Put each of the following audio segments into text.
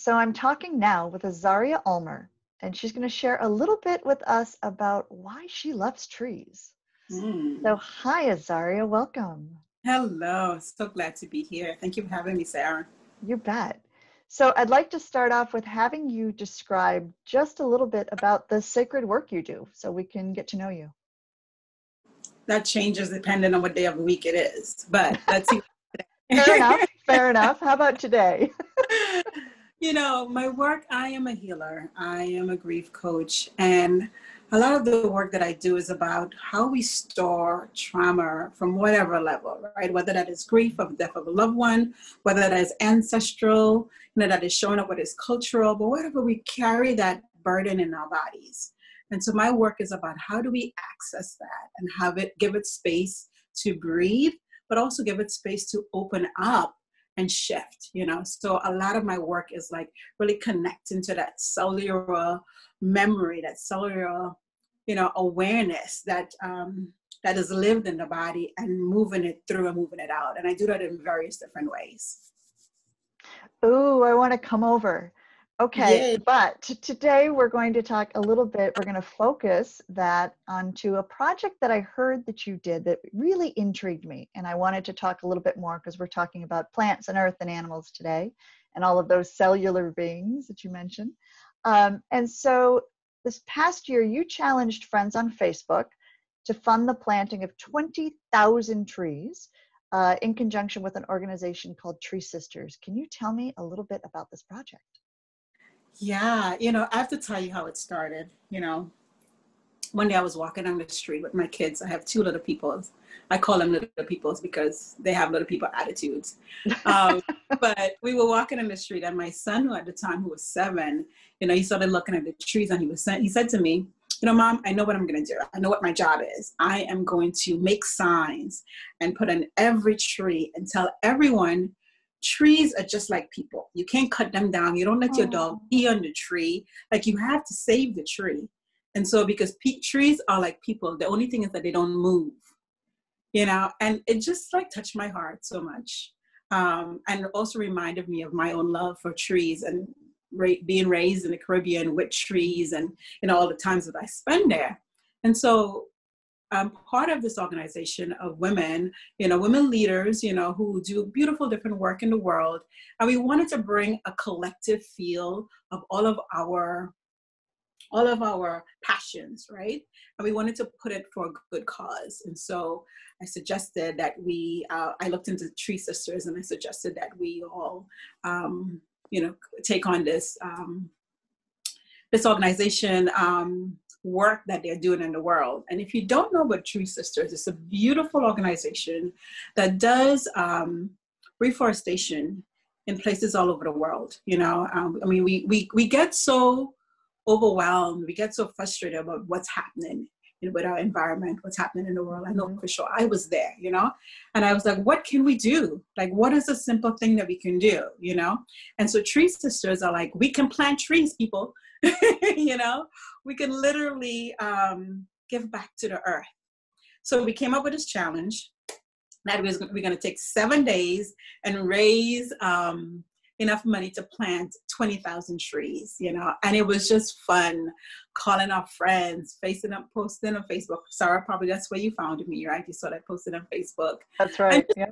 So I'm talking now with Azaria Ulmer, and she's going to share a little bit with us about why she loves trees. So hi, Azaria, welcome. Hello, so glad to be here. Thank you for having me, Sarah. You bet. So I'd like to start off with having you describe just a little bit about the sacred work you do so we can get to know you. That changes depending on what day of the week it is, but let's see. Fair enough, fair enough. How about today? You know, my work, I am a healer. I am a grief coach. And a lot of the work that I do is about how we store trauma from whatever level, right? Whether that is grief of the death of a loved one, whether that is ancestral, that is showing up what is cultural, but whatever, we carry that burden in our bodies. And so my work is about how do we access that and give it space to breathe, but also give it space to open up and shift, So a lot of my work is like really connecting to that cellular memory, that cellular, awareness that is lived in the body and moving it through and moving it out. And I do that in various different ways. Ooh, I want to come over. Okay, Yay. but today we're going to talk a little bit, we're going to focus that onto a project that I heard that you did that really intrigued me. And I wanted to talk a little bit more because we're talking about plants and earth and animals today and all of those cellular beings that you mentioned. And so this past year, you challenged friends on Facebook to fund the planting of 20,000 trees in conjunction with an organization called Tree Sisters. Can you tell me a little bit about this project? Yeah, I have to tell you how it started. One day I was walking on the street with my kids. I have two little peoples. I call them little peoples because they have little people attitudes. But we were walking in the street, and my son, who at the time, who was 7, he started looking at the trees, and he said to me, Mom, I know what I'm going to do. I know what my job is. I am going to make signs and put on every tree and tell everyone trees are just like people. You can't cut them down. You don't let your dog pee on the tree. Like, you have to save the tree. And so because trees are like people, the only thing is that they don't move, and it just like touched my heart so much. And it also reminded me of my own love for trees and being raised in the Caribbean with trees and, all the times that I spend there. And so I'm part of this organization of women, women leaders, who do beautiful different work in the world. And we wanted to bring a collective feel of all of our passions, right? And we wanted to put it for a good cause. And so I suggested that I looked into Tree Sisters, and I suggested that we all, take on this organization work that they're doing in the world. And if you don't know about Tree Sisters, it's a beautiful organization that does reforestation in places all over the world. We get so overwhelmed, we get so frustrated about what's happening with our environment, what's happening in the world. I know for sure I was there, and I was like, what can we do? Like, what is a simple thing that we can do, And so Tree Sisters are like, we can plant trees, people, we can literally give back to the earth. So we came up with this challenge that we're going to take 7 days and raise enough money to plant 20,000 trees, and it was just fun calling our friends, posting on Facebook. Sarah, probably that's where you found me, right? You saw that posted on Facebook. That's right. Yeah.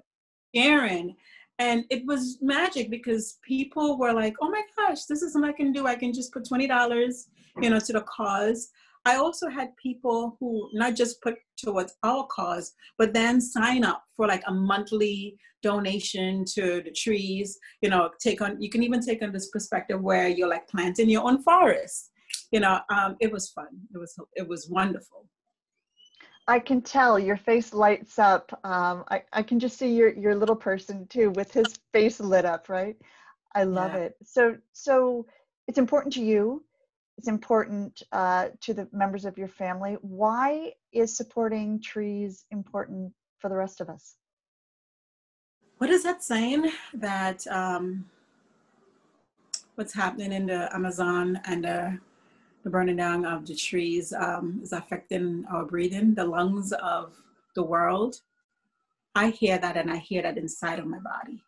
Sharing. And it was magic because people were like, oh my gosh, this is something I can do. I can just put $20, to the cause. I also had people who not just put towards our cause, but then sign up for like a monthly donation to the trees, you can even take on this perspective where you're like planting your own forest. It was fun. It was wonderful. I can tell your face lights up. I can just see your little person too with his face lit up, right? I love it. So it's important to you. It's important to the members of your family. Why is supporting trees important for the rest of us? What is that saying that what's happening in the Amazon and the burning down of the trees is affecting our breathing, the lungs of the world? I hear that, and I hear that inside of my body.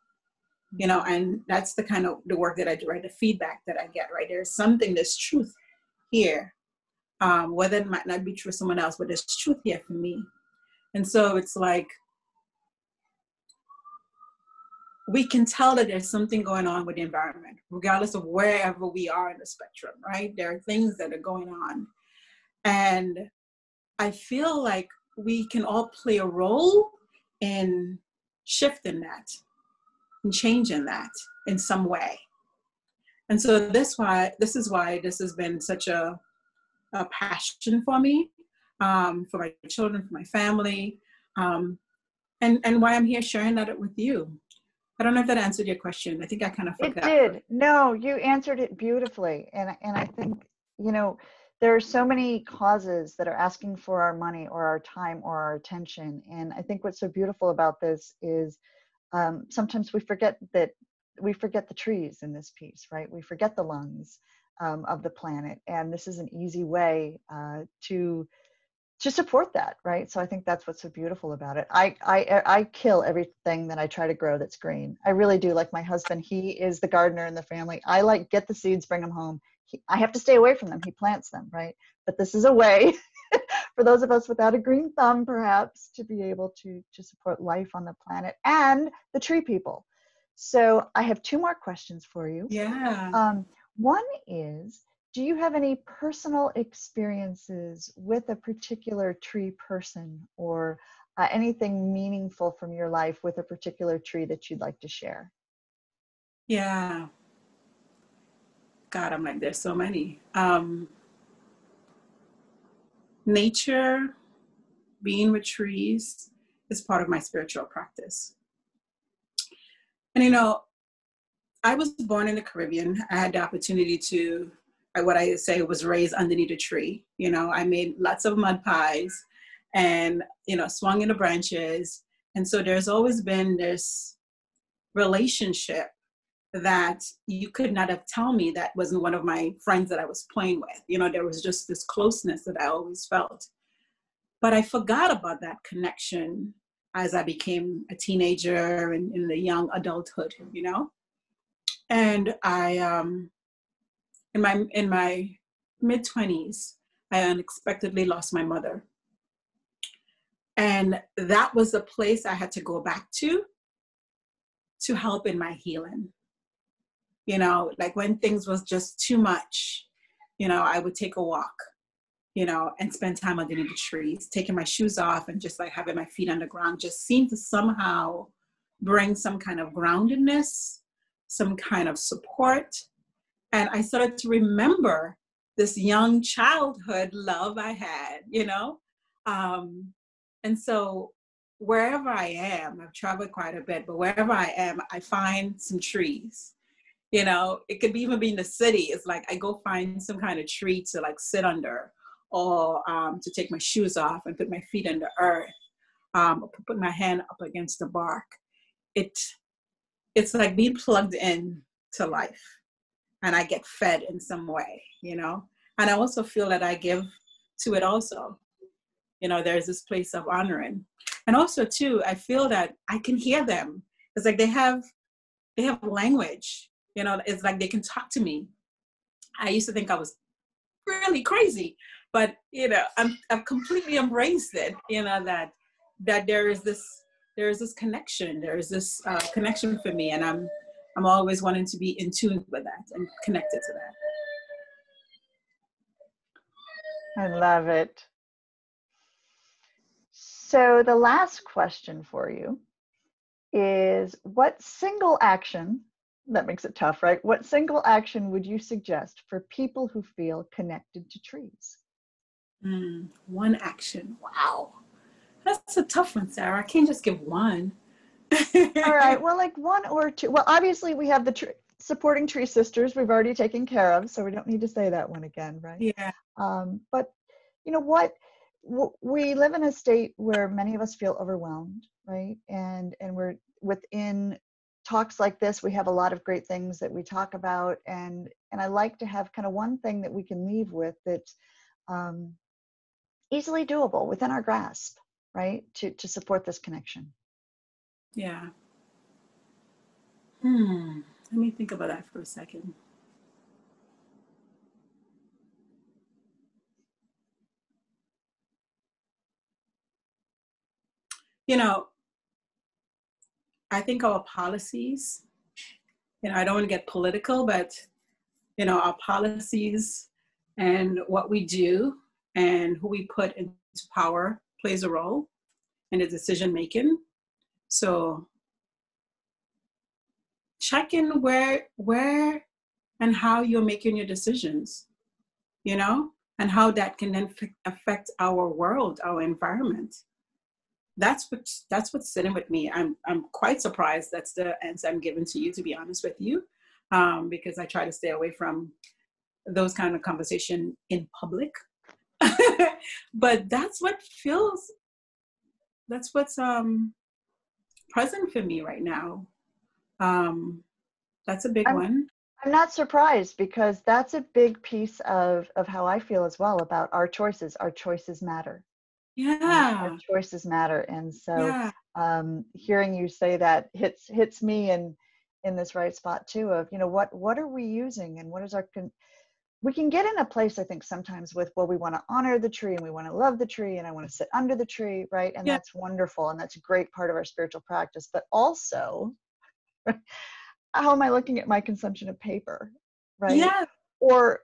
you know, and that's the kind of the work that I do, right? The feedback that I get, right? There's something, there's truth here, whether it might not be true for someone else, but there's truth here for me. And so it's like, we can tell that there's something going on with the environment, regardless of wherever we are in the spectrum, right? There are things that are going on. And I feel like we can all play a role in shifting that and changing that in some way. And so this is why this has been such a passion for me, for my children, for my family, and why I'm here sharing that with you. I don't know if that answered your question. I think I kind of forgot. It did. No, you answered it beautifully. And I think, you know, there are so many causes that are asking for our money or our time or our attention. And I think what's so beautiful about this is sometimes we forget the trees in this piece, right? We forget the lungs of the planet. And this is an easy way to support that, right? So I think that's what's so beautiful about it. I kill everything that I try to grow that's green. I really do. Like my husband, he is the gardener in the family. I like get the seeds, bring them home. I have to stay away from them. He plants them, right? But this is a way for those of us without a green thumb, perhaps, to be able to support life on the planet and the tree people. So I have two more questions for you. Yeah. One is, do you have any personal experiences with a particular tree person, or anything meaningful from your life with a particular tree that you'd like to share? Yeah. God, I'm like, there's so many. Nature, being with trees, is part of my spiritual practice. And, you know, I was born in the Caribbean. I had the opportunity to, what I say, was raised underneath a tree. You know, I made lots of mud pies and, you know, swung in the branches. And so there's always been this relationship that you could not have told me that wasn't one of my friends that I was playing with. You know, there was just this closeness that I always felt. But I forgot about that connection as I became a teenager and in the young adulthood, you know? And I, in my mid-20s, I unexpectedly lost my mother. And that was a place I had to go back to help in my healing. You know, like when things was just too much, you know, I would take a walk, you know, and spend time underneath the trees, taking my shoes off and just like having my feet on the ground just seemed to somehow bring some kind of groundedness, some kind of support. And I started to remember this young childhood love I had, you know? And so wherever I am, I've traveled quite a bit, but wherever I am, I find some trees. You know, it could even be in the city. It's like I go find some kind of tree to like sit under, or to take my shoes off and put my feet in the earth, or put my hand up against the bark. It's like being plugged in to life, and I get fed in some way, you know? And I also feel that I give to it also. You know, there's this place of honoring. And also too, I feel that I can hear them. It's like they have language, you know, it's like they can talk to me. I used to think I was really crazy, but you know, I've completely embraced it, you know, that there is this connection, there is this connection for me, and I'm always wanting to be in tune with that and connected to that. I love it. So the last question for you is, what single action, that makes it tough, right? What single action would you suggest for people who feel connected to trees? One action. Wow. That's a tough one, Sarah. I can't just give one. All right. Well, like one or two. Well, obviously we have the supporting tree sisters we've already taken care of, so we don't need to say that one again, right? Yeah. But you know what? We live in a state where many of us feel overwhelmed, right? And we're within talks like this, we have a lot of great things that we talk about, and I like to have kind of one thing that we can leave with that's easily doable within our grasp, right? To support this connection. Yeah. Let me think about that for a second. You know, I think our policies, I don't want to get political, but, our policies and what we do and who we put into power plays a role in the decision making. So check in where and how you're making your decisions, and how that can then affect our world, our environment. That's what's sitting with me. I'm quite surprised that's the answer I'm giving to you, to be honest with you, because I try to stay away from those kind of conversation in public. But that's what's present for me right now. That's a big one. I'm not surprised, because that's a big piece of how I feel as well about our choices. Our choices matter. Yeah. Our choices matter. And so hearing you say that hits me in this right spot too, of, what are we using, and what is we can get in a place, I think, sometimes with, well, we want to honor the tree and we want to love the tree and I want to sit under the tree, right? And that's wonderful. And that's a great part of our spiritual practice. But also, how am I looking at my consumption of paper, right? Yeah. Or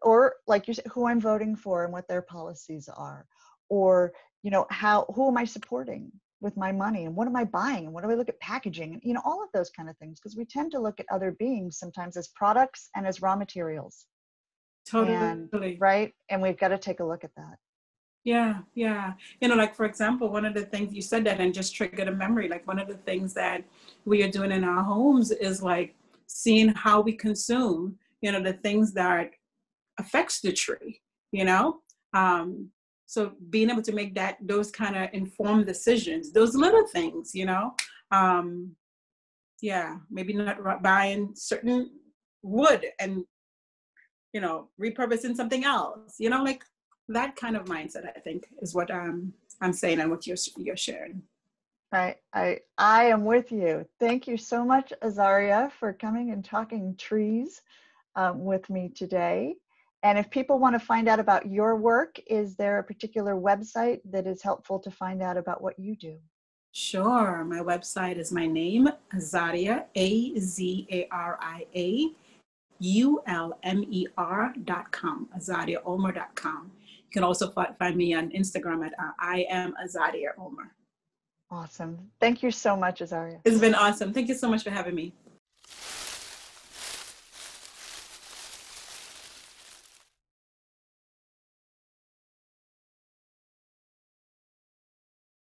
like you said, who I'm voting for and what their policies are, or who am I supporting with my money, and what am I buying, and what do I look at packaging, and all of those kind of things, because we tend to look at other beings sometimes as products and as raw materials. Totally. Right, and we've got to take a look at that. Yeah. Like, for example, one of the things you said that and just triggered a memory. Like, one of the things that we are doing in our homes is like seeing how we consume, the things that affects the tree, so being able to make those kind of informed decisions, those little things, maybe not buying certain wood and, repurposing something else, like that kind of mindset, I think, is what I'm saying and what you're sharing. I am with you. Thank you so much, Azaria, for coming and talking trees with me today. And if people want to find out about your work, is there a particular website that is helpful to find out about what you do? Sure. My website is my name, Azaria, AzariaUlmer.com, AzariaUlmer.com. You can also find me on Instagram at I am Azaria Ulmer. Awesome. Thank you so much, Azaria. It's been awesome. Thank you so much for having me.